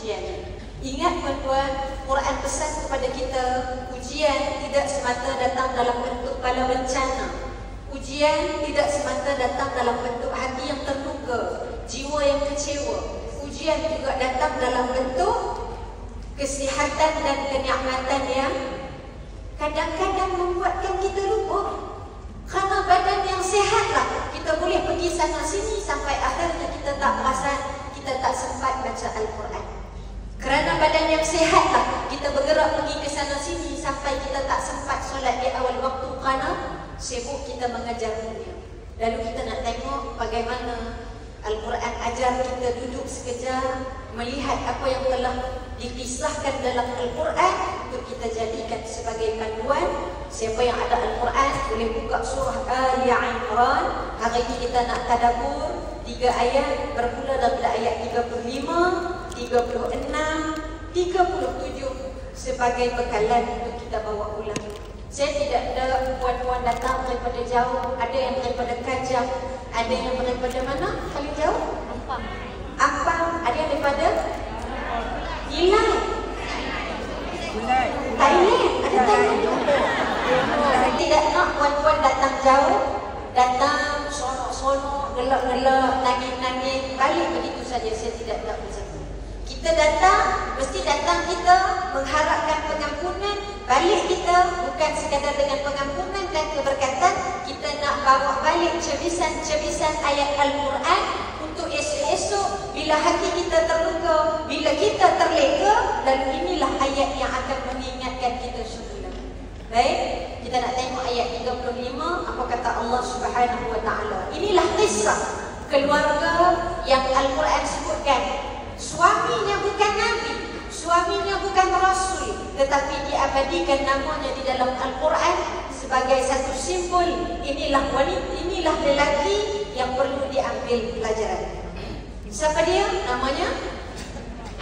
ujian. Ingat tuan-tuan, Quran pesan kepada kita, ujian tidak semata datang dalam bentuk bala bencana. Ujian tidak semata datang dalam bentuk hati yang terluka, jiwa yang kecewa. Ujian juga datang dalam bentuk kesihatan dan kenikmatan yang kadang-kadang membuatkan kita lupa. Kerana badan yang sihatlah kita boleh pergi sana sini sampai akhirnya kita tak perasan, kita tak sempat baca Al-Quran. Kerana badan yang sihatlah kita bergerak pergi ke sana sini sampai kita tak sempat solat di awal waktu kerana sibuk kita mengajar dunia. Lalu kita nak tengok bagaimana Al-Quran ajar kita duduk sekejap, melihat apa yang telah dikisahkan dalam Al-Quran untuk kita jadikan sebagai panduan. Siapa yang ada Al-Quran boleh buka surah Ali Imran. Hari ini kita nak tadabbur 3 ayat bermula daripada ayat 35, 36, 37 sebagai bekalan untuk kita bawa pulang. Saya tidak ada puan-puan datang daripada jauh, ada yang daripada Kajang, ada yang daripada mana? Paling jauh? Ampang, ada yang daripada Ilai, Thailand, ada Thailand. Tidak nak puan-puan datang jauh, datang sonok-sonok, gelak-gelak, nangis-nangis, balik begitu saja. Saya tidak nak macam itu. Kita datang, mesti datang kita mengharapkan pengampunan. Balik kita bukan sekadar dengan pengampunan dan keberkatan, kita nak bawa balik cebisan-cebisan ayat Al-Quran untuk esok-esok bila hati kita terluka, bila kita terleka, lalu inilah ayat yang akan mengingatkan kita semula. Baik, kita nak tengok ayat 35, apa kata Allah Subhanahu Wa Taala. Inilah kisah keluarga yang Al-Quran sebutkan. Suaminya bukan Nabi, suaminya bukan Rasul, tetapi diabadikan namanya di dalam Al-Quran sebagai satu simbol. Inilah wanita, inilah lelaki yang perlu diambil pelajaran. Siapa dia? Namanya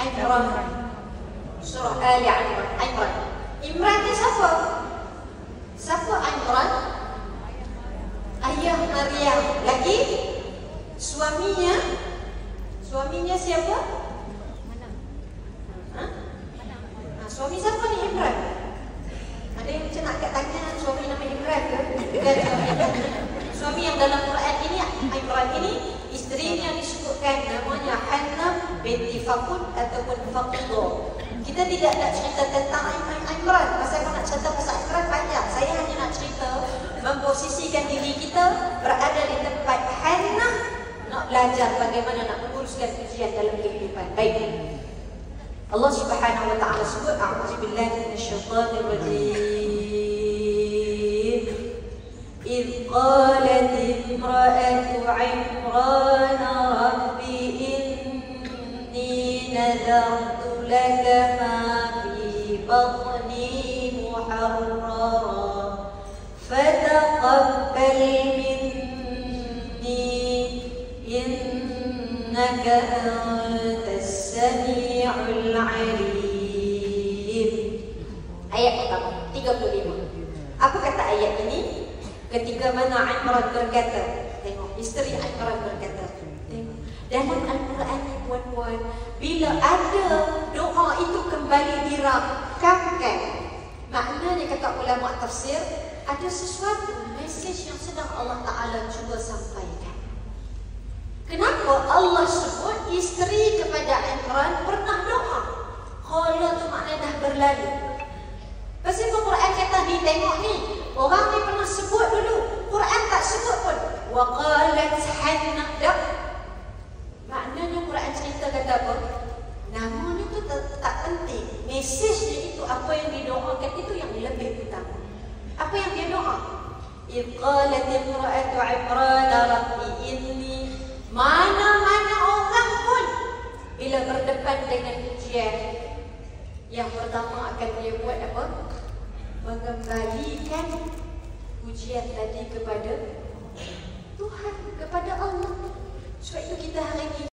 Imran. Surah Ali Imran. Imran ni siapa? Siapa Imran? Ayah Maryam. Lagi suaminya siapa? Suami siapa ni Imran? Ada yang macam nak angkat tangan, suami nama Imran ke? Bukan suami yang dalam Quran ini, Imran ini, isterinya disebutkan namanya Hannah binti Faqud ataupun Faqidah. Kita tidak nak cerita tentang Imran. Pasal kalau nak cerita pasal Imran banyak. Saya hanya nak cerita memposisikan diri kita berada di tempat Hannah, nak belajar bagaimana nak menguruskan ujian dalam kehidupan. Baik. Allah Subhanahu Wa Taala sebut, a'udzubillahi minasyaitanir rajim. Idh qalat imra'atu Imran rabbi inni nadartu laka ma fi batni muharrara fataqabbal minni innaka antas sami'ul alim. Ayat pertama 35. Apa kata ayat ini? Ketika mana Imran berkata, tengok isteri Imran berkata, tengok dalam Al-Quran ni puan-puan, bila ada doa itu kembali dirakamkan, maknanya kata ulama tafsir, ada sesuatu mesej yang sedang Allah Ta'ala cuba sampaikan. Kenapa Allah sebut isteri kepada Imran pernah doa? Qala tu maknanya dah berlalu. Pasal Quran kata ni, tengok ni, orang ni pernah sebut dulu, Quran tak sebut pun. Wa qalat Hannah dak. Maknanya Quran cerita kata apa? Namanya tu tak penting. Mesejnya itu, apa yang didoakan itu yang lebih utama. Apa yang dia doa? Idh qalat imra'atu Imran rabbi inni. Mana-mana orang pun bila berdepan dengan ujian, yang pertama akan dia buat apa? Mengembalikan ujian tadi kepada Tuhan, kepada Allah. Sebab itu kita hari ini